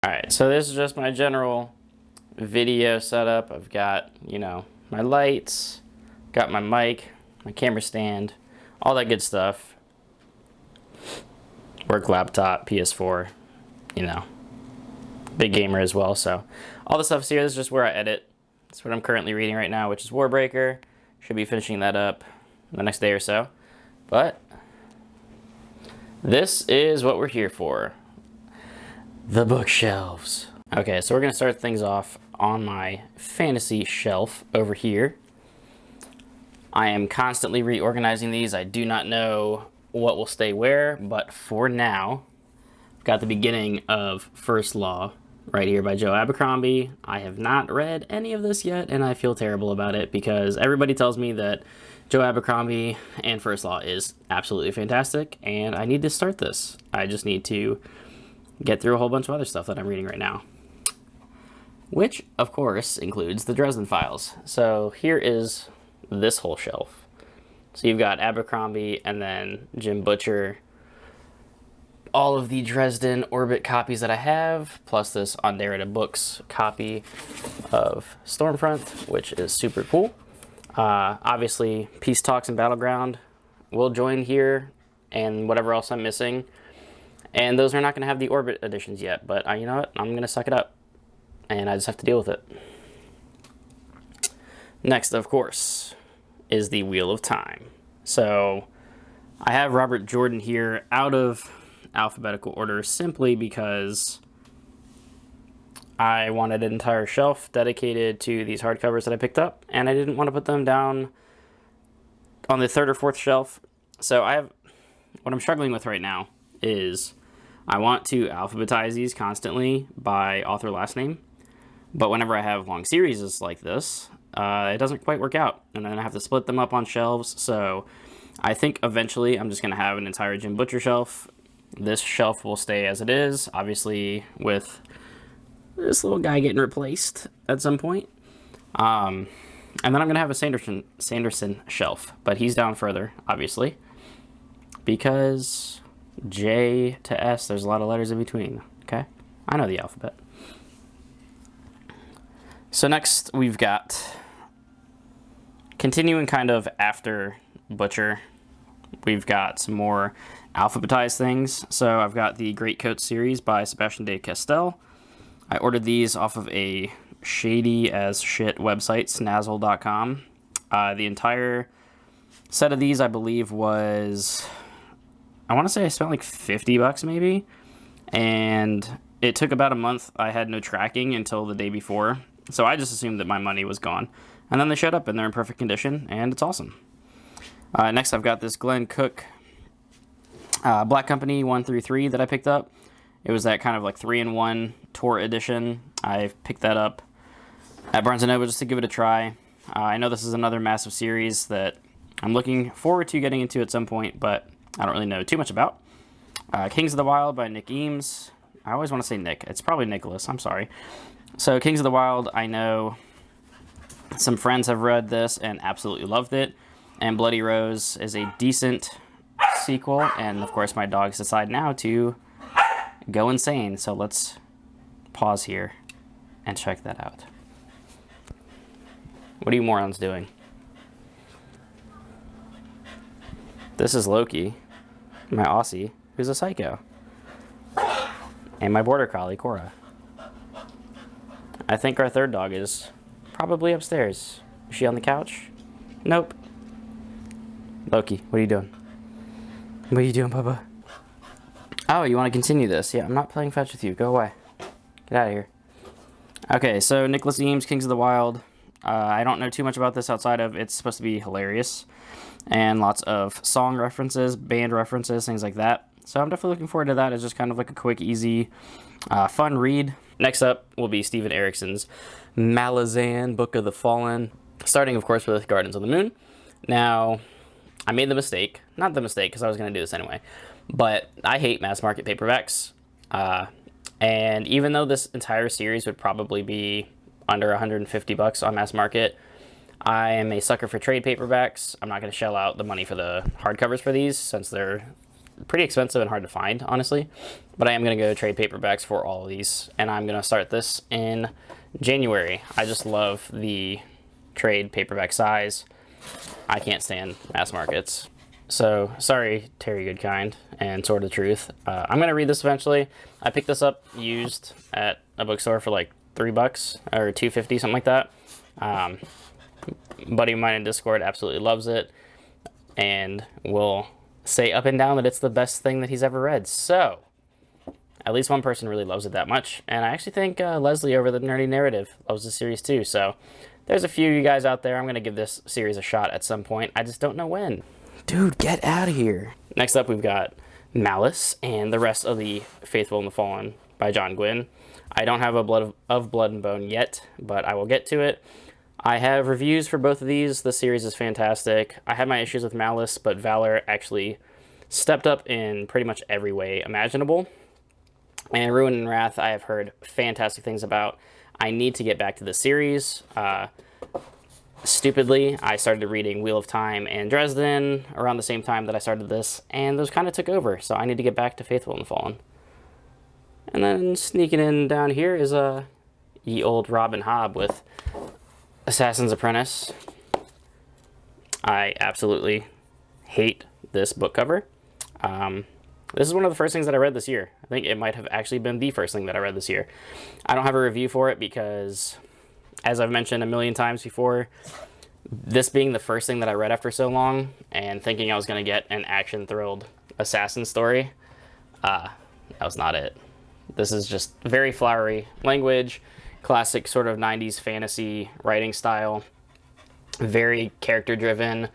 Alright, so this is just my general video setup. I've got, my lights, got my mic, my camera stand, all that good stuff. Work laptop, PS4, big gamer as well. So all the stuff's here. This is just where I edit. That's what I'm currently reading right now, which is Warbreaker. Should be finishing that up the next day or so. But this is what we're here for. The bookshelves. Okay, so we're going to start things off on my fantasy shelf over here. I am constantly reorganizing these. I do not know what will stay where, but for now, I've got the beginning of First Law right here by Joe Abercrombie. I have not read any of this yet, and I feel terrible about it because everybody tells me that Joe Abercrombie and First Law is absolutely fantastic, and I need to start this. I just need to get through a whole bunch of other stuff that I'm reading right now, which of course includes the Dresden Files. So here is this whole shelf. So you've got Abercrombie and then Jim Butcher, all of the Dresden Orbit copies that I have, plus this On Derrida Books copy of Stormfront, which is super cool. Obviously Peace Talks and Battleground will join here, and whatever else I'm missing. And those are not going to have the Orbit editions yet, but you know what? I'm going to suck it up, and I just have to deal with it. Next, of course, is the Wheel of Time. So I have Robert Jordan here out of alphabetical order simply because I wanted an entire shelf dedicated to these hardcovers that I picked up, and I didn't want to put them down on the third or fourth shelf. So what I'm struggling with right now is I want to alphabetize these constantly by author last name, but whenever I have long series like this, it doesn't quite work out, and then I have to split them up on shelves. So I think eventually I'm just going to have an entire Jim Butcher shelf. This shelf will stay as it is, obviously with this little guy getting replaced at some point. And then I'm going to have a Sanderson shelf, but he's down further, obviously, because J to S, there's a lot of letters in between, okay? I know the alphabet. So next we've got, continuing kind of after Butcher, we've got some more alphabetized things. So I've got the Great Coat series by Sebastian de Castell. I ordered these off of a shady as shit website, snazzle.com. The entire set of these, I believe, was, I want to say I spent like $50 maybe, and it took about a month. I had no tracking until the day before, so I just assumed that my money was gone, and then they showed up and they're in perfect condition, and it's awesome. Next I've got this Glenn Cook Black Company 1 through 3 that I picked up. It was that kind of like 3-in-1 tour edition. I picked that up at Barnes & Noble just to give it a try. I know this is another massive series that I'm looking forward to getting into at some point, but I don't really know too much about. Kings of the Wild by Nick Eames. I always want to say Nick. It's probably Nicholas. I'm sorry. So Kings of the Wild, I know some friends have read this and absolutely loved it. And Bloody Rose is a decent sequel. And, of course, my dogs decide now to go insane. So let's pause here and check that out. What are you morons doing? This is Loki, my Aussie, who's a psycho. And my border collie, Cora. I think our third dog is probably upstairs. Is she on the couch? Nope. Loki, what are you doing? What are you doing, Bubba? Oh, you want to continue this? Yeah, I'm not playing fetch with you. Go away. Get out of here. Okay, so Nicholas Eames, Kings of the Wild. I don't know too much about this outside of it's supposed to be hilarious. And lots of song references, band references, things like that. So I'm definitely looking forward to that. It's just kind of like a quick, easy, fun read. Next up will be Steven Erickson's Malazan, Book of the Fallen, starting, of course, with Gardens on the Moon. Now, I made the mistake, not the mistake, because I was going to do this anyway, but I hate mass market paperbacks. And even though this entire series would probably be under $150 on mass market, I am a sucker for trade paperbacks. I'm not going to shell out the money for the hardcovers for these since they're pretty expensive and hard to find, honestly. But I am going to go trade paperbacks for all of these, and I'm going to start this in January. I just love the trade paperback size. I can't stand mass markets. So, sorry, Terry Goodkind and Sword of the Truth. I'm going to read this eventually. I picked this up used at a bookstore for like $3 or $2.50, something like that. Buddy of mine in Discord absolutely loves it and will say up and down that it's the best thing that he's ever read. So, at least one person really loves it that much. And I actually think Leslie over the Nerdy Narrative loves the series too. So, there's a few of you guys out there. I'm going to give this series a shot at some point. I just don't know when. Dude, get out of here. Next up, we've got Malice and the rest of the Faithful and the Fallen by John Gwynne. I don't have a Blood and Bone yet, but I will get to it. I have reviews for both of these. The series is fantastic. I had my issues with Malice, but Valor actually stepped up in pretty much every way imaginable. And Ruin and Wrath, I have heard fantastic things about. I need to get back to the series. Stupidly, I started reading Wheel of Time and Dresden around the same time that I started this, and those kind of took over, so I need to get back to Faithful and the Fallen. And then sneaking in down here is Ye Old Robin Hobb with Assassin's Apprentice. I absolutely hate this book cover. This is one of the first things that I read this year. I think it might have actually been the first thing that I read this year. I don't have a review for it because, as I've mentioned a million times before, this being the first thing that I read after so long and thinking I was going to get an action-thrilled assassin story, that was not it. This is just very flowery language, classic sort of 90s fantasy writing style, very character-driven,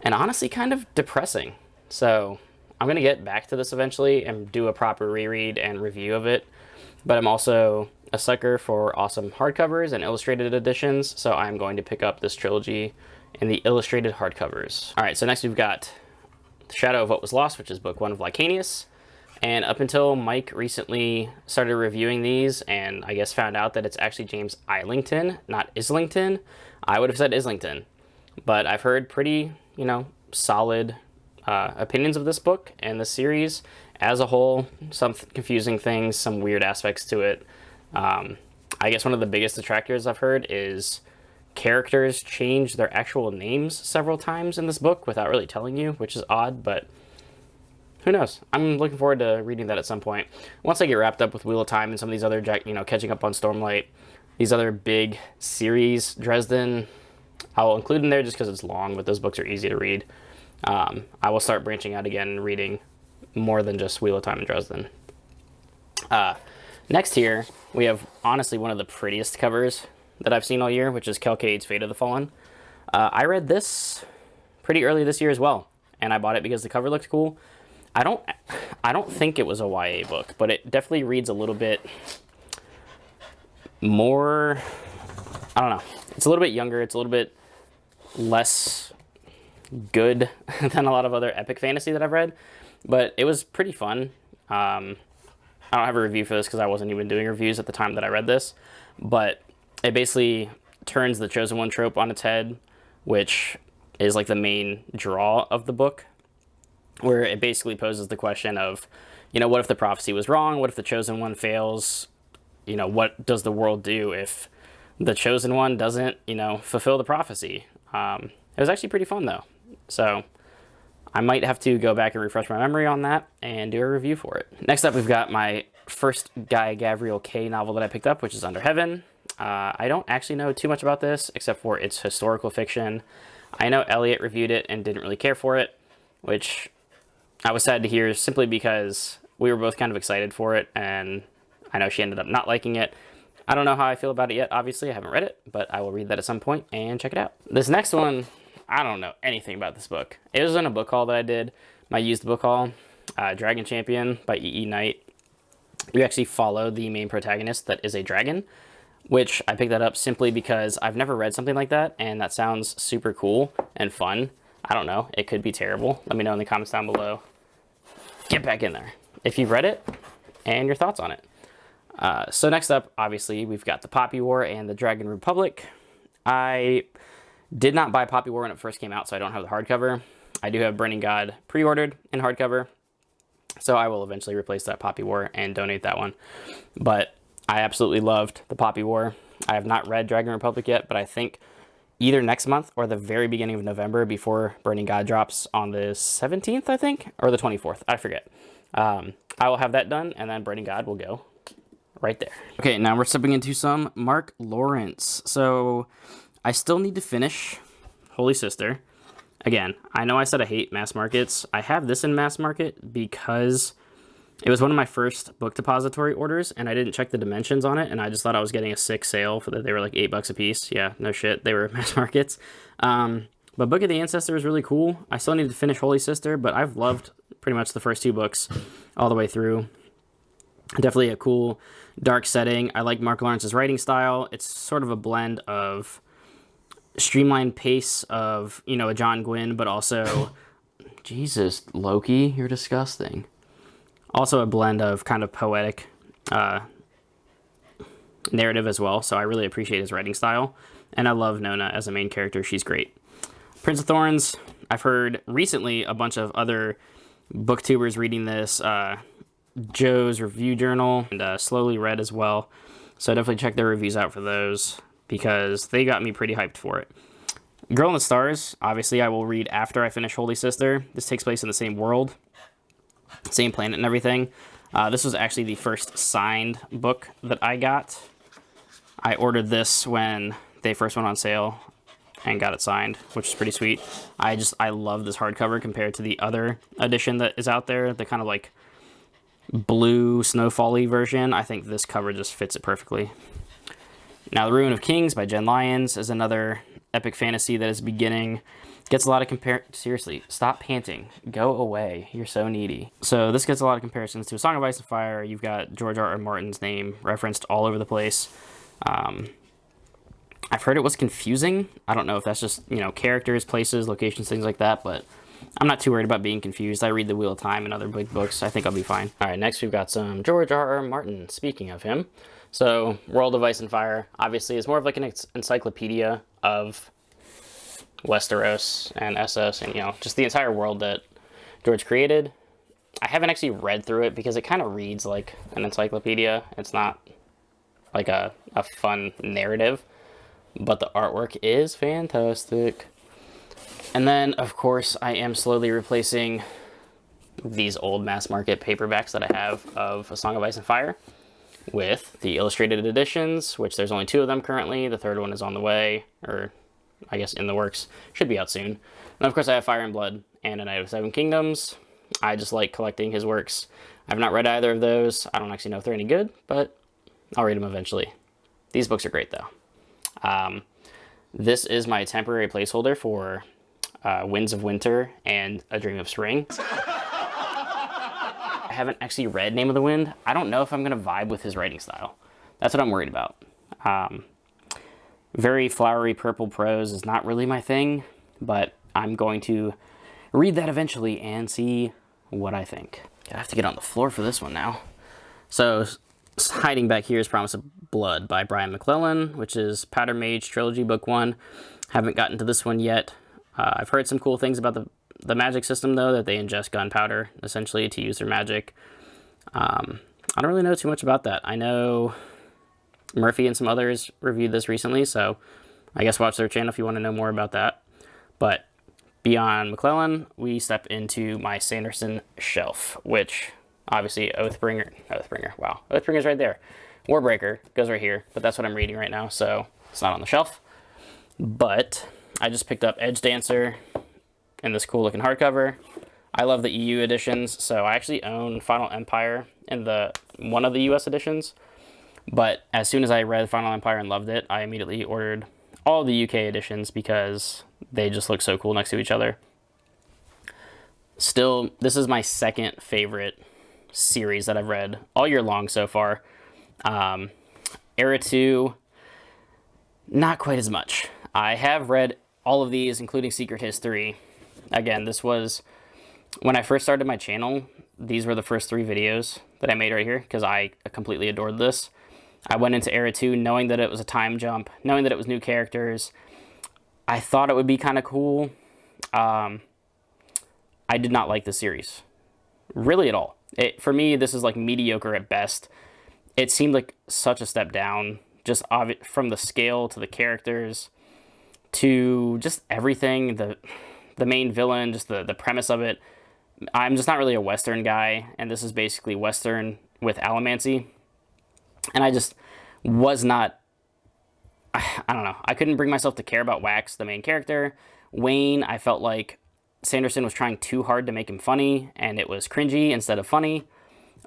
and honestly kind of depressing. So I'm going to get back to this eventually and do a proper reread and review of it, but I'm also a sucker for awesome hardcovers and illustrated editions, so I'm going to pick up this trilogy in the illustrated hardcovers. All right, so next we've got Shadow of What Was Lost, which is book 1 of Licanius. And up until Mike recently started reviewing these and I guess found out that it's actually James Islington, not Islington, I would have said Islington. But I've heard pretty, solid opinions of this book and the series as a whole. Some confusing things, some weird aspects to it. I guess one of the biggest detractors I've heard is characters change their actual names several times in this book without really telling you, which is odd, but who knows? I'm looking forward to reading that at some point. Once I get wrapped up with Wheel of Time and some of these other, catching up on Stormlight, these other big series, Dresden, I'll include in there just because it's long, but those books are easy to read. I will start branching out again and reading more than just Wheel of Time and Dresden. Next here, we have honestly one of the prettiest covers that I've seen all year, which is Kelcade's Fate of the Fallen. I read this pretty early this year as well, and I bought it because the cover looked cool. I don't think it was a YA book, but it definitely reads a little bit more, I don't know. It's a little bit younger. It's a little bit less good than a lot of other epic fantasy that I've read, but it was pretty fun. I don't have a review for this because I wasn't even doing reviews at the time that I read this, but it basically turns the Chosen One trope on its head, which is like the main draw of the book, where it basically poses the question of, what if the prophecy was wrong? What if the Chosen One fails? What does the world do if the Chosen One doesn't, fulfill the prophecy? It was actually pretty fun, though. So I might have to go back and refresh my memory on that and do a review for it. Next up, we've got my first Guy Gavriel Kay novel that I picked up, which is Under Heaven. I don't actually know too much about this, except for its historical fiction. I know Elliot reviewed it and didn't really care for it, which I was sad to hear simply because we were both kind of excited for it, and I know she ended up not liking it. I don't know how I feel about it yet, obviously. I haven't read it, but I will read that at some point and check it out. This next one, I don't know anything about this book. It was in a book haul that I did, my used book haul, Dragon Champion by E.E. Knight. We actually follow the main protagonist that is a dragon, which I picked that up simply because I've never read something like that, and that sounds super cool and fun. I don't know. It could be terrible. Let me know in the comments down below. Get back in there if you've read it and your thoughts on it. So next up, obviously, we've got the Poppy War and the Dragon Republic. I did not buy Poppy War when it first came out, so I don't have the hardcover. I do have Burning God pre-ordered in hardcover. So I will eventually replace that Poppy War and donate that one. But I absolutely loved the Poppy War. I have not read Dragon Republic yet, but I think either next month or the very beginning of November before Burning God drops on the 17th, I think, or the 24th. I forget. I will have that done, and then Burning God will go right there. Okay, now we're stepping into some Mark Lawrence. So I still need to finish Holy Sister. Again, I know I said I hate mass markets. I have this in mass market because it was one of my first book depository orders, and I didn't check the dimensions on it, and I just thought I was getting a sick sale for that. They were like $8 a piece. Yeah, no shit. They were mass markets. But Book of the Ancestor is really cool. I still need to finish Holy Sister, but I've loved pretty much the first 2 books all the way through. Definitely a cool, dark setting. I like Mark Lawrence's writing style. It's sort of a blend of streamlined pace of, you know, a John Gwynne, but also, Jesus, Loki, you're disgusting. Also a blend of kind of poetic narrative as well, so I really appreciate his writing style. And I love Nona as a main character. She's great. Prince of Thorns, I've heard recently a bunch of other booktubers reading this, Joe's review journal, and Slowly Read as well. So definitely check their reviews out for those, because they got me pretty hyped for it. Girl in the Stars, obviously I will read after I finish Holy Sister. This takes place in the same world, same planet and everything. This was actually the first signed book that I got. I ordered this when they first went on sale and got it signed, which is pretty sweet. I love this hardcover compared to the other edition that is out there, the kind of like blue snowfall-y version. I think this cover just fits it perfectly. Now, The Ruin of Kings by Jen Lyons is another epic fantasy that is beginning. Gets a lot of Seriously, stop panting. Go away. You're so needy. So this gets a lot of comparisons to A Song of Ice and Fire. You've got George R. R. Martin's name referenced all over the place. I've heard it was confusing. I don't know if that's just, you know, characters, places, locations, things like that, but I'm not too worried about being confused. I read The Wheel of Time and other big books. I think I'll be fine. All right, next we've got some George R. R. Martin. Speaking of him, so World of Ice and Fire obviously is more of like an encyclopedia of Westeros and Essos and, you know, just the entire world that George created. I haven't actually read through it because it kind of reads like an encyclopedia. It's not like a fun narrative, but the artwork is fantastic. And then, of course, I am slowly replacing these old mass market paperbacks that I have of A Song of Ice and Fire with the illustrated editions, which there's only 2 of them currently. The 3rd one is on the way, or I guess in the works. Should be out soon. And of course, I have Fire and Blood and A Knight of 7 Kingdoms. I just like collecting his works. I've not read either of those. I don't actually know if they're any good, but I'll read them eventually. These books are great, though. This is my temporary placeholder for Winds of Winter and A Dream of Spring. I haven't actually read Name of the Wind. I don't know if I'm going to vibe with his writing style. That's what I'm worried about. Very flowery purple prose is not really my thing, but I'm going to read that eventually and see what I think. I have to get on the floor for this one now. So, hiding back here is Promise of Blood by Brian McClellan, which is Powder Mage Trilogy Book 1. Haven't gotten to this one yet. I've heard some cool things about the magic system, though, that they ingest gunpowder, essentially, to use their magic. I don't really know too much about that. I know Murphy and some others reviewed this recently, so I guess watch their channel if you want to know more about that. But beyond McClellan, we step into my Sanderson shelf, which obviously Oathbringer, wow, Oathbringer's right there. Warbreaker goes right here, but that's what I'm reading right now, so it's not on the shelf. But I just picked up Edge Dancer in this cool looking hardcover. I love the EU editions, so I actually own Final Empire in one of the US editions. But as soon as I read Final Empire and loved it, I immediately ordered all the UK editions because they just look so cool next to each other. Still, this is my second favorite series that I've read all year long so far. Era 2, not quite as much. I have read all of these, including Secret History. Again, this was, when I first started my channel, these were the first 3 videos that I made right here, because I completely adored this. I went into Era 2 knowing that it was a time jump, knowing that it was new characters. I thought it would be kind of cool. I did not like the series, really at all. For me, this is like mediocre at best. It seemed like such a step down, just from the scale to the characters to just everything. The main villain, just the premise of it. I'm just not really a Western guy, and this is basically Western with allomancy. And I just was not, I don't know, I couldn't bring myself to care about Wax, the main character. Wayne, I felt like Sanderson was trying too hard to make him funny, and it was cringy instead of funny.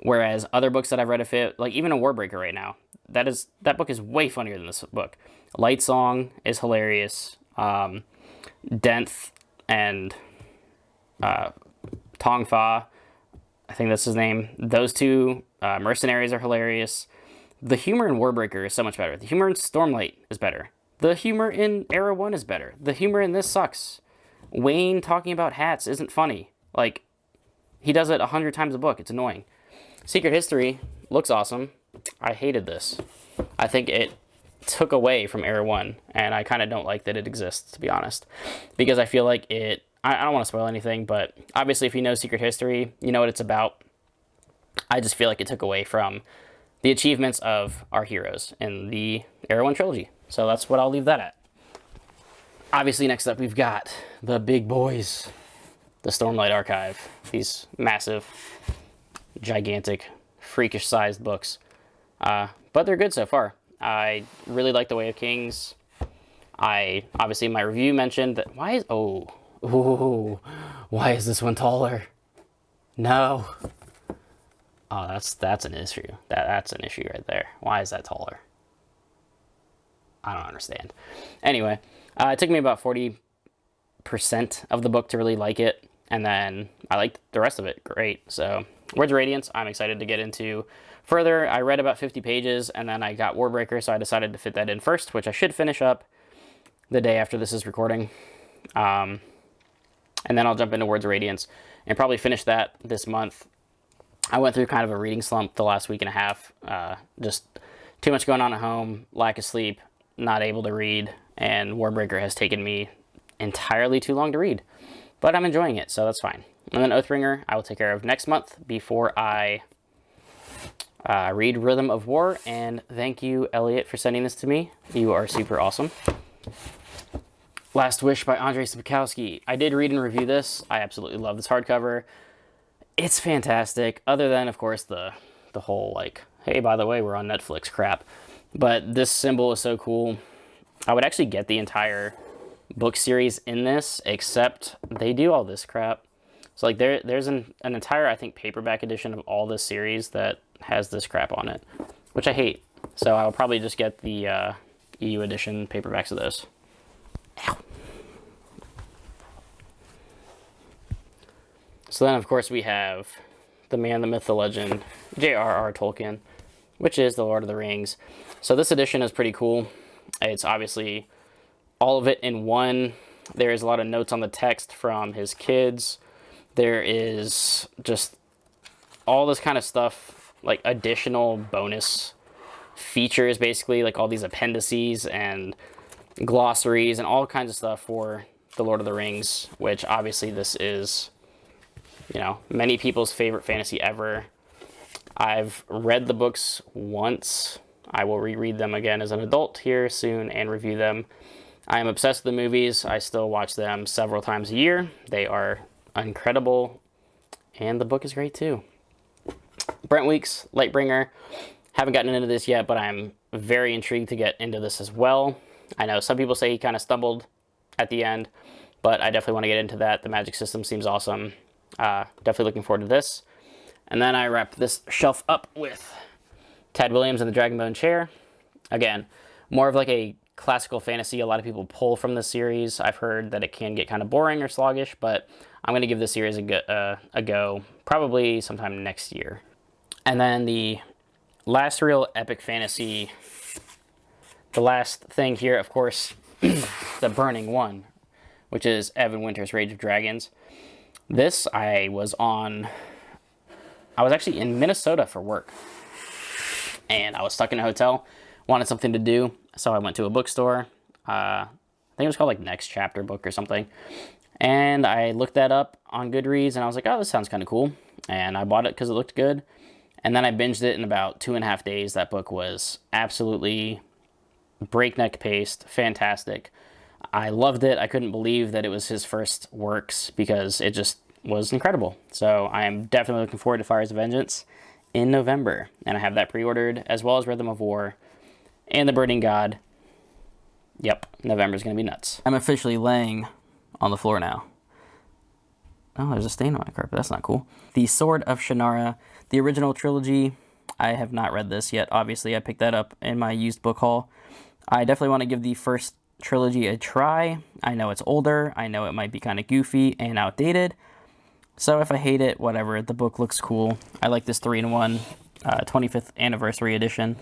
Whereas other books that I've read of it, like even a Warbreaker right now, that book is way funnier than this book. Light Song is hilarious. Denth and Tong Fa, I think that's his name. Those two mercenaries are hilarious. The humor in Warbreaker is so much better. The humor in Stormlight is better. The humor in Era 1 is better. The humor in this sucks. Wayne talking about hats isn't funny. Like, he does it 100 times a book. It's annoying. Secret History looks awesome. I hated this. I think it took away from Era 1, and I kind of don't like that it exists, to be honest. Because I feel like I don't want to spoil anything, but obviously if you know Secret History, you know what it's about. I just feel like it took away from the achievements of our heroes in the Era 1 trilogy. So that's what I'll leave that at. Obviously, next up we've got the big boys, the Stormlight Archive. These massive, gigantic, freakish-sized books. But they're good so far. I really like The Way of Kings. Obviously, my review mentioned that... Why is this one taller? No. Oh, that's an issue. That's an issue right there. Why is that taller? I don't understand. Anyway, it took me about 40% of the book to really like it, and then I liked the rest of it great. So, Words of Radiance, I'm excited to get into further. I read about 50 pages, and then I got Warbreaker, so I decided to fit that in first, which I should finish up the day after this is recording. And then I'll jump into Words of Radiance and probably finish that this month. I went through kind of a reading slump the last week and a half. Just too much going on at home, lack of sleep, not able to read, and Warbreaker has taken me entirely too long to read. But I'm enjoying it, so that's fine. And then Oathbringer, I will take care of next month before I read Rhythm of War. And thank you, Elliot, for sending this to me. You are super awesome. Last Wish by Andrzej Sapkowski. I did read and review this. I absolutely love this hardcover. It's fantastic, other than, of course, the whole, like, hey, by the way, we're on Netflix crap. But this symbol is so cool. I would actually get the entire book series in this, except they do all this crap. So, like, there's an entire, I think, paperback edition of all this series that has this crap on it, which I hate. So I'll probably just get the EU edition paperbacks of those. Ow. So then, of course, we have the man, the myth, the legend, J.R.R. Tolkien, which is The Lord of the Rings. So this edition is pretty cool. It's obviously all of it in one. There is a lot of notes on the text from his kids. There is just all this kind of stuff, like additional bonus features, basically, like all these appendices and glossaries and all kinds of stuff for The Lord of the Rings, which obviously this is, you know, many people's favorite fantasy ever. I've read the books once. I will reread them again as an adult here soon and review them. I am obsessed with the movies. I still watch them several times a year. They are incredible, and the book is great too. Brent Weeks, Lightbringer. Haven't gotten into this yet, but I'm very intrigued to get into this as well. I know some people say he kind of stumbled at the end, but I definitely want to get into that. The magic system seems awesome. Definitely looking forward to this. And then I wrap this shelf up with Ted Williams and the Dragonbone Chair. Again, more of like a classical fantasy. A lot of people pull from this series. I've heard that it can get kind of boring or sluggish, but I'm going to give this series a go probably sometime next year. And then the last real epic fantasy, the last thing here, of course, the Burning One, which is Evan Winter's Rage of Dragons. This, I was actually in Minnesota for work, and I was stuck in a hotel, wanted something to do, so I went to a bookstore. I think it was called like Next Chapter Book or something, and I looked that up on Goodreads, and I was like, oh, this sounds kind of cool. and I bought it because it looked good. And then I binged it in about 2.5 days. That book was absolutely breakneck paced, fantastic. I loved it. I couldn't believe that it was his first works because it just was incredible. So I am definitely looking forward to Fires of Vengeance in November. And I have that pre-ordered, as well as Rhythm of War and The Burning God. Yep, November's going to be nuts. I'm officially laying on the floor now. Oh, there's a stain on my carpet. That's not cool. The Sword of Shannara, the original trilogy. I have not read this yet. Obviously, I picked that up in my used book haul. I definitely want to give the first trilogy a try. I know it's older. I know it might be kind of goofy and outdated. So if I hate it, whatever. The book looks cool. I like this 3-in-1 25th anniversary edition.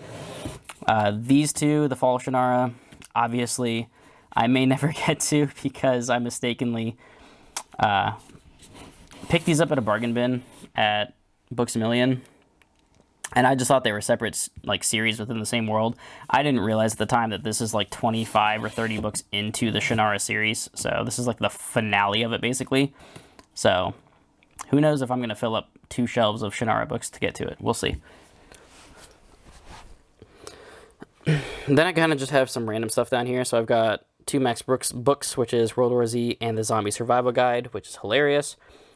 These two, The Fall of Shannara, obviously, I may never get to because I mistakenly picked these up at a bargain bin at Books A Million. And I just thought they were separate, like, series within the same world. I didn't realize at the time that this is like 25 or 30 books into the Shannara series. So this is like the finale of it, basically. So who knows if I'm going to fill up 2 shelves of Shannara books to get to it. We'll see. Then I kind of just have some random stuff down here. So I've got 2 Max Brooks books, which is World War Z and the Zombie Survival Guide, which is hilarious.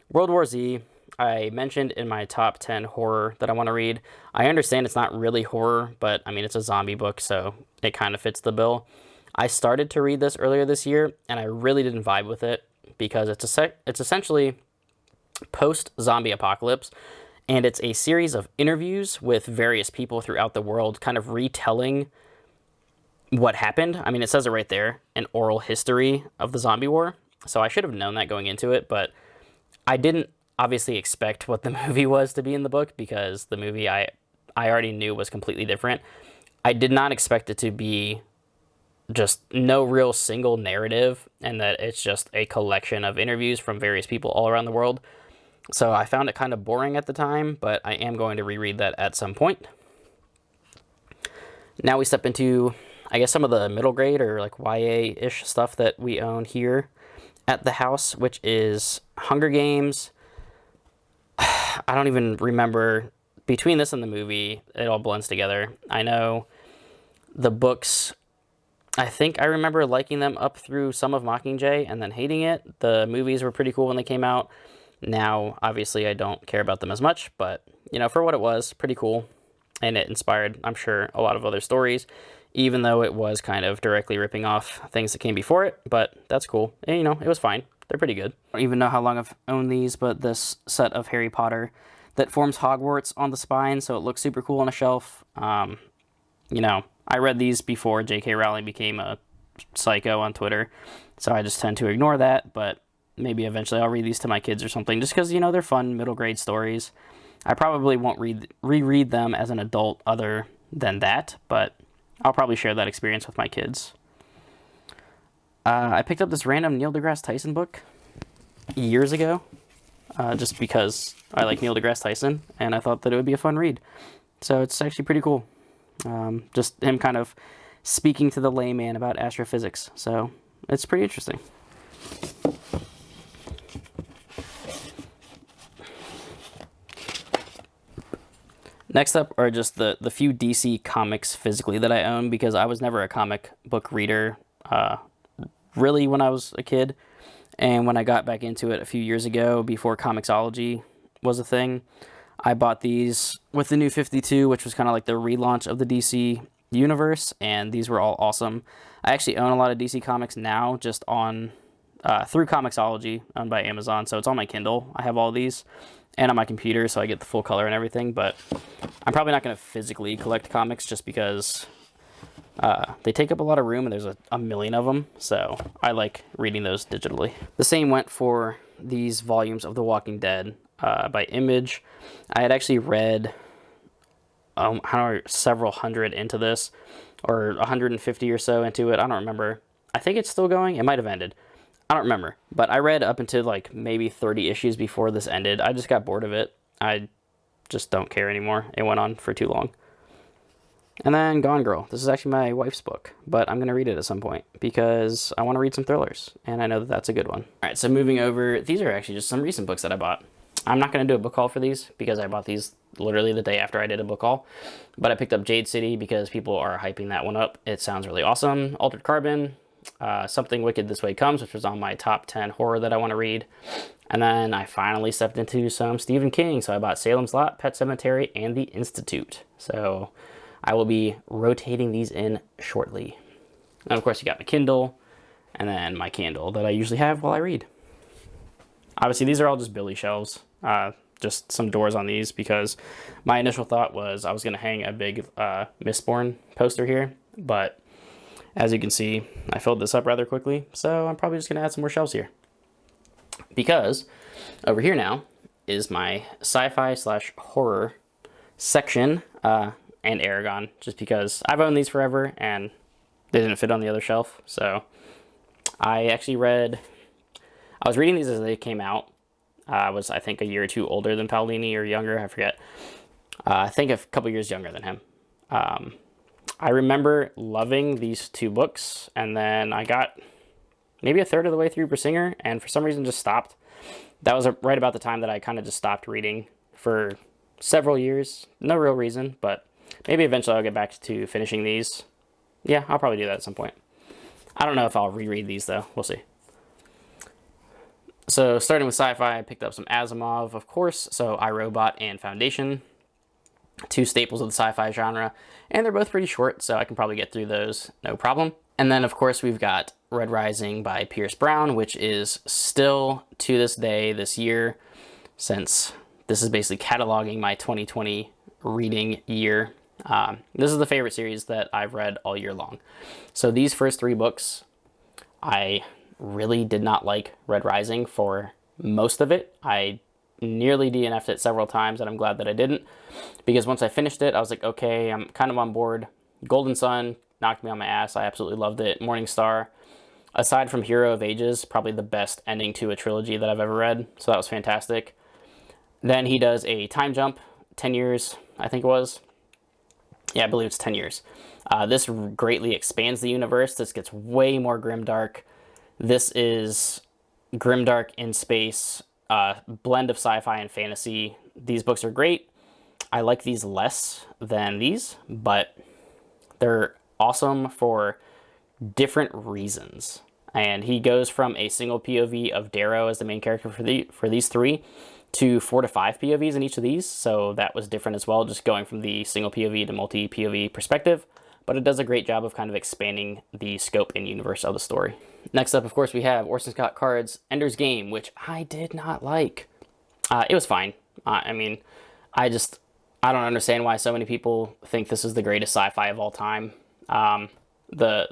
World War Z, I mentioned in my top 10 horror that I want to read. I understand it's not really horror, but I mean, it's a zombie book, so it kind of fits the bill. I started to read this earlier this year, and I really didn't vibe with it because it's essentially post-zombie apocalypse, and it's a series of interviews with various people throughout the world, kind of retelling what happened. I mean, it says it right there, an oral history of the zombie war, so I should have known that going into it, but I didn't obviously expect what the movie was to be in the book because the movie I already knew was completely different. I did not expect it to be just no real single narrative and that it's just a collection of interviews from various people all around the world. So I found it kind of boring at the time, but I am going to reread that at some point. Now we step into, I guess, some of the middle grade or like YA-ish stuff that we own here at the house, which is Hunger Games. I don't even remember, between this and the movie, it all blends together. I know the books, I think I remember liking them up through some of Mockingjay and then hating it. The movies were pretty cool when they came out. Now, obviously, I don't care about them as much, but, you know, for what it was, pretty cool. And it inspired, I'm sure, a lot of other stories, even though it was kind of directly ripping off things that came before it, but that's cool. And, you know, it was fine. They're pretty good. I don't even know how long I've owned these, but this set of Harry Potter that forms Hogwarts on the spine, so it looks super cool on a shelf. You know, I read these before J.K. Rowling became a psycho on Twitter, so I just tend to ignore that, but maybe eventually I'll read these to my kids or something, just because, you know, they're fun middle grade stories. I probably won't reread them as an adult other than that, but I'll probably share that experience with my kids. I picked up this random Neil deGrasse Tyson book years ago, just because I like Neil deGrasse Tyson, and I thought that it would be a fun read. So it's actually pretty cool. Just him kind of speaking to the layman about astrophysics. So it's pretty interesting. Next up are just the few DC comics physically that I own, because I was never a comic book reader really when I was a kid. And when I got back into it a few years ago, before Comixology was a thing, I bought these with the New 52, which was kind of like the relaunch of the DC universe, and these were all awesome. I actually own a lot of DC comics now, just on through Comixology, owned by Amazon, so it's on my Kindle. I have all these, and on my computer, so I get the full color and everything, but I'm probably not going to physically collect comics just because they take up a lot of room, and there's a million of them, so I like reading those digitally. The same went for these volumes of The Walking Dead by Image. I had actually read several hundred into this, or 150 or so into it. I don't remember. I think it's still going. It might have ended. I don't remember. But I read up until like maybe 30 issues before this ended. I just got bored of it. I just don't care anymore. It went on for too long. And then Gone Girl. This is actually my wife's book, but I'm going to read it at some point because I want to read some thrillers, and I know that that's a good one. All right, so moving over, these are actually just some recent books that I bought. I'm not going to do a book haul for these because I bought these literally the day after I did a book haul. But I picked up Jade City because people are hyping that one up. It sounds really awesome. Altered Carbon, Something Wicked This Way Comes, which was on my top 10 horror that I want to read. And then I finally stepped into some Stephen King. So I bought Salem's Lot, Pet Sematary, and The Institute. So I will be rotating these in shortly. And of course you got my Kindle and then my candle that I usually have while I read. Obviously these are all just Billy shelves. Just some doors on these because my initial thought was I was going to hang a big Mistborn poster here. But as you can see, I filled this up rather quickly. So I'm probably just going to add some more shelves here. Because over here now is my sci-fi / horror section and Aragon. Just because I've owned these forever and they didn't fit on the other shelf. So I was reading these as they came out. I was, I think, a year or two older than Paolini or younger. I forget. I think a couple years younger than him. I remember loving these two books, and then I got maybe a third of the way through Bersinger, and for some reason just stopped. That was right about the time that I kind of just stopped reading for several years. No real reason, but maybe eventually I'll get back to finishing these. Yeah, I'll probably do that at some point. I don't know if I'll reread these, though. We'll see. So starting with sci-fi, I picked up some Asimov, of course, so iRobot and Foundation, two staples of the sci-fi genre, and they're both pretty short, so I can probably get through those, no problem. And then, of course, we've got Red Rising by Pierce Brown, which is still, to this day, this year, since this is basically cataloging my 2020 reading year. This is the favorite series that I've read all year long. So these first three books, I really did not like Red Rising for most of it. I nearly DNF'd it several times, and I'm glad that I didn't, because once I finished it, I was like, okay, I'm kind of on board. Golden Sun knocked me on my ass. I absolutely loved it. Morning Star, aside from Hero of Ages, probably the best ending to a trilogy that I've ever read, so that was fantastic. Then he does a time jump, 10 years, I think it was. Yeah, I believe it's 10 years. This greatly expands the universe. This gets way more grimdark. This is grimdark in space, blend of sci-fi and fantasy. These books are great. I like these less than these, but they're awesome for different reasons. And he goes from a single POV of Darrow as the main character for these three to 4 to 5 POVs in each of these. So that was different as well, just going from the single POV to multi-POV perspective. But it does a great job of kind of expanding the scope and universe of the story. Next up, of course, we have Orson Scott Card's Ender's Game, which I did not like. It was fine. I mean, I don't understand why so many people think this is the greatest sci-fi of all time. The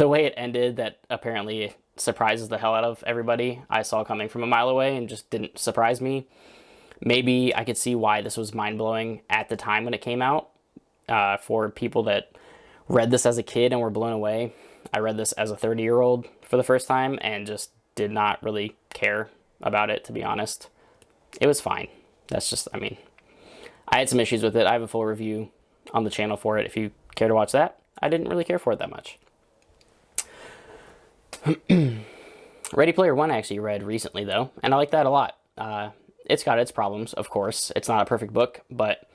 way it ended, that apparently surprises the hell out of everybody, I saw coming from a mile away and just didn't surprise me. Maybe I could see why this was mind-blowing at the time when it came out. For people that read this as a kid and were blown away. I read this as a 30-year-old for the first time and just did not really care about it, to be honest. It was fine. That's just, I mean, I had some issues with it. I have a full review on the channel for it if you care to watch that. I didn't really care for it that much. Ready Player One I actually read recently, though, and I like that a lot. It's got its problems, of course. It's not a perfect book, but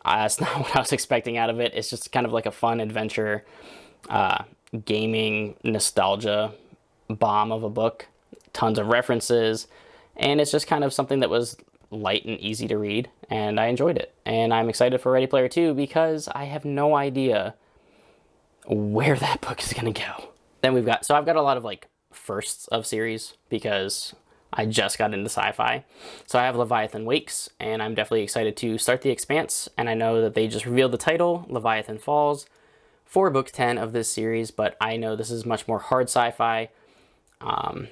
that's not what I was expecting out of it. It's just kind of like a fun adventure, gaming nostalgia bomb of a book. Tons of references, and it's just kind of something that was light and easy to read, and I enjoyed it. And I'm excited for Ready Player 2 because I have no idea where that book is going to go. Then I've got a lot of like firsts of series because I just got into sci-fi. So I have Leviathan Wakes, and I'm definitely excited to start The Expanse, and I know that they just revealed the title, Leviathan Falls, for book 10 of this series, but I know this is much more hard sci-fi, kind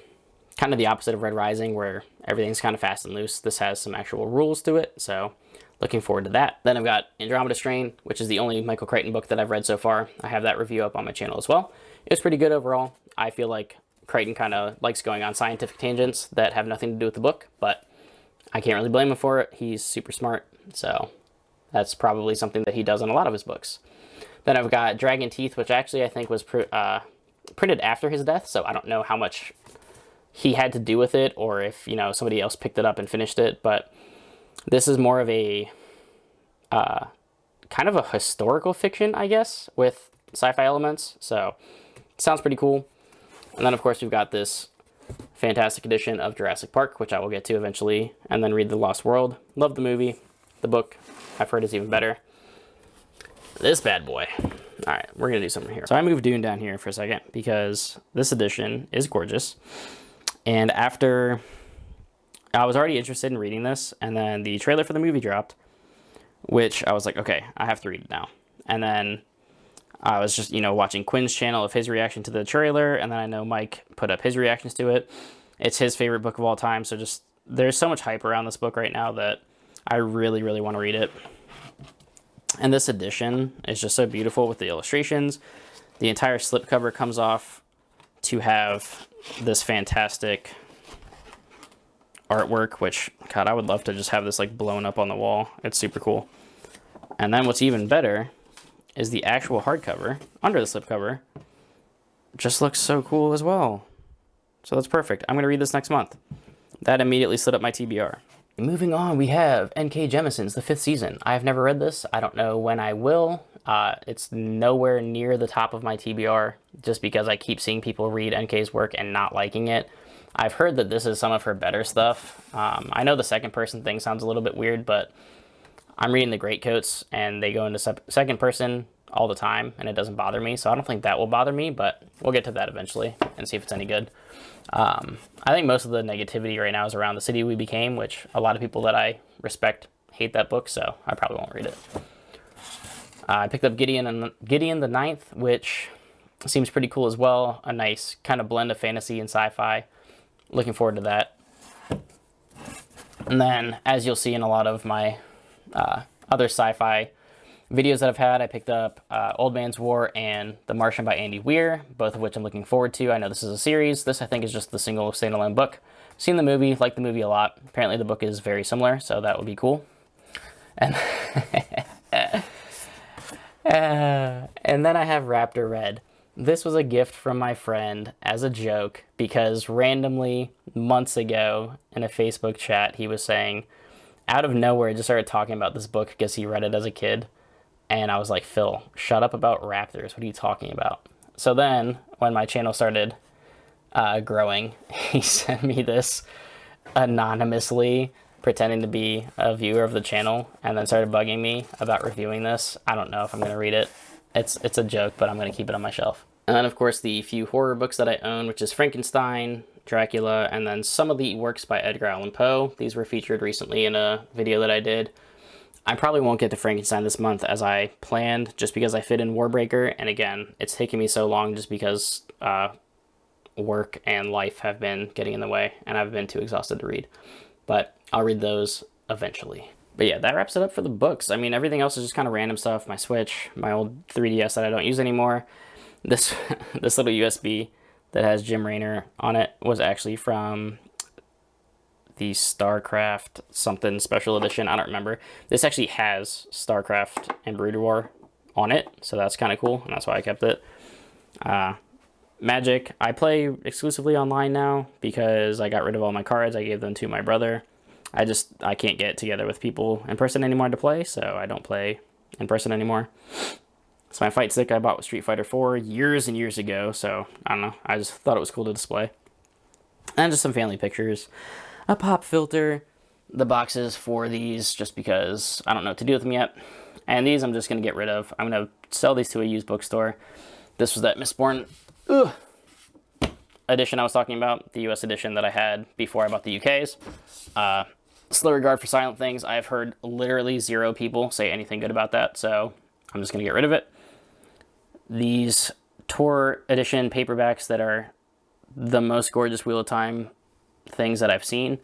of the opposite of Red Rising, where everything's kind of fast and loose. This has some actual rules to it, so looking forward to that. Then I've got Andromeda Strain, which is the only Michael Crichton book that I've read so far. I have that review up on my channel as well. It was pretty good overall. I feel like Crichton kind of likes going on scientific tangents that have nothing to do with the book, but I can't really blame him for it. He's super smart, so that's probably something that he does in a lot of his books. Then I've got Dragon Teeth, which actually I think was printed after his death, so I don't know how much he had to do with it, or if, you know, somebody else picked it up and finished it. But this is more of a kind of a historical fiction, I guess, with sci-fi elements. So it sounds pretty cool. And then, of course, we've got this fantastic edition of Jurassic Park, which I will get to eventually, and then read The Lost World. Love the movie. The book, I've heard, is even better. This bad boy. All right, we're going to do something here. So I moved Dune down here for a second because this edition is gorgeous. And after I was already interested in reading this, and then the trailer for the movie dropped, which I was like, okay, I have to read it now. And then I was just, you know, watching Quinn's channel of his reaction to the trailer, and then I know Mike put up his reactions to it. It's his favorite book of all time, so just there's so much hype around this book right now that I really, really want to read it. And this edition is just so beautiful with the illustrations. The entire slipcover comes off to have this fantastic artwork, which, God, I would love to just have this like blown up on the wall. It's super cool. And then what's even better is the actual hardcover under the slipcover just looks so cool as well. So that's perfect. I'm going to read this next month. That immediately slid up my TBR. Moving on, we have N.K. Jemisin's The Fifth Season. I have never read this. I don't know when I will. It's nowhere near the top of my TBR just because I keep seeing people read N.K.'s work and not liking it. I've heard that this is some of her better stuff. I know the second person thing sounds a little bit weird, but I'm reading the Greatcoats and they go into second person all the time and it doesn't bother me. So I don't think that will bother me, but we'll get to that eventually and see if it's any good. I think most of the negativity right now is around The City We Became, which a lot of people that I respect hate that book, so I probably won't read it. I picked up Gideon the Ninth, which seems pretty cool as well. A nice kind of blend of fantasy and sci-fi. Looking forward to that. And then, as you'll see in a lot of my other sci-fi videos that I've had, I picked up Old Man's War and The Martian by Andy Weir, both of which I'm looking forward to. I know this is a series. This, I think, is just the single standalone book. Seen the movie, liked the movie a lot. Apparently the book is very similar, so that would be cool. And, and then I have Raptor Red. This was a gift from my friend as a joke because randomly, months ago, in a Facebook chat, he was saying, out of nowhere, just started talking about this book because he read it as a kid. And I was like, Phil, shut up about raptors. What are you talking about? So then, when my channel started growing, he sent me this anonymously, pretending to be a viewer of the channel, and then started bugging me about reviewing this. I don't know if I'm going to read it. It's a joke, but I'm going to keep it on my shelf. And then, of course, the few horror books that I own, which is Frankenstein, Dracula, and then some of the works by Edgar Allan Poe. These were featured recently in a video that I did. I probably won't get to Frankenstein this month as I planned, just because I fit in Warbreaker, and again, it's taken me so long just because work and life have been getting in the way, and I've been too exhausted to read. But I'll read those eventually. But yeah, that wraps it up for the books. I mean, everything else is just kind of random stuff. My Switch, my old 3DS that I don't use anymore. This little USB that has Jim Raynor on it was actually from the StarCraft something special edition. I don't remember. This actually has StarCraft and Brood War on it, so that's kind of cool, and that's why I kept it. Magic, I play exclusively online now because I got rid of all my cards. I gave them to my brother. I can't get together with people in person anymore to play, so I don't play in person anymore. So my fight stick I bought with Street Fighter 4 years and years ago, so I don't know. I just thought it was cool to display. And just some family pictures. A pop filter, the boxes for these just because I don't know what to do with them yet. And these I'm just going to get rid of. I'm going to sell these to a used bookstore. This was that Mistborn edition I was talking about, the US edition that I had before I bought the UK's. Slow regard for silent things. I've heard literally 0 people say anything good about that, so I'm just going to get rid of it. These Tor edition paperbacks that are the most gorgeous Wheel of Time things that I've seen,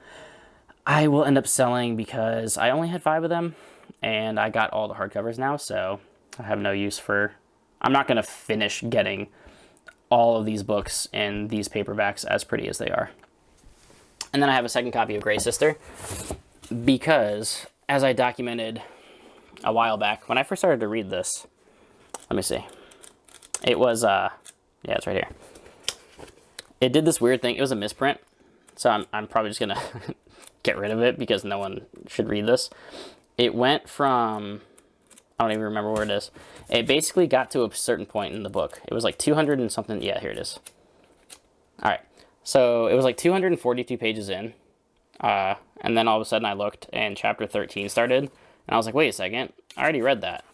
I will end up selling because I only had 5 of them and I got all the hardcovers now, so I have no use for... I'm not going to finish getting all of these books in these paperbacks as pretty as they are. And then I have a second copy of Grey Sister because, as I documented a while back, when I first started to read this, let me see, it was, yeah, it's right here. It did this weird thing. It was a misprint, so I'm probably just gonna get rid of it because no one should read this. It went from, I don't even remember where it is. It basically got to a certain point in the book. It was like 200 and something. Yeah, here it is. All right. So it was like 242 pages in. And then all of a sudden I looked and chapter 13 started. And I was like, wait a second. I already read that.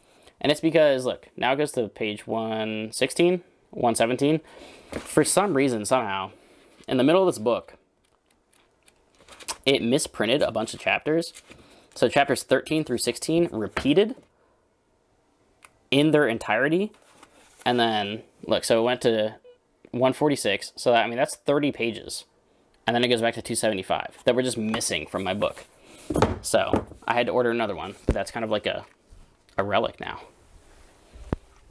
And it's because, look, now it goes to page 116, 117. For some reason, somehow, in the middle of this book, it misprinted a bunch of chapters. So chapters 13 through 16 repeated in their entirety. And then, look, so it went to 146. So, that, I mean, that's 30 pages. And then it goes back to 275 that were just missing from my book. So I had to order another one. But that's kind of like a relic now.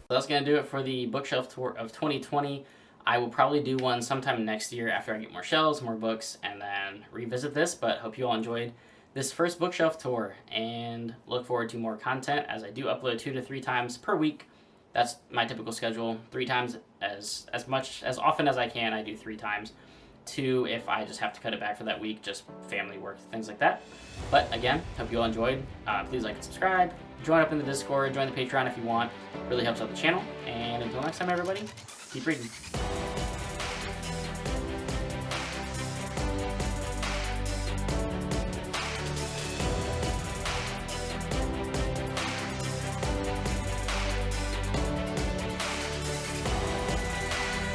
So that's going to do it for the bookshelf tour of 2020. I will probably do one sometime next year after I get more shelves, more books, and then revisit this. But hope you all enjoyed this first bookshelf tour, and look forward to more content as I do upload 2 to 3 times per week. That's my typical schedule. 3 times as often as I can. I do 3 times. 2 if I just have to cut it back for that week, just family work, things like that. But again, hope you all enjoyed. Please like and subscribe. Join up in the Discord. Join the Patreon if you want. Really helps out the channel. And until next time, everybody, keep reading.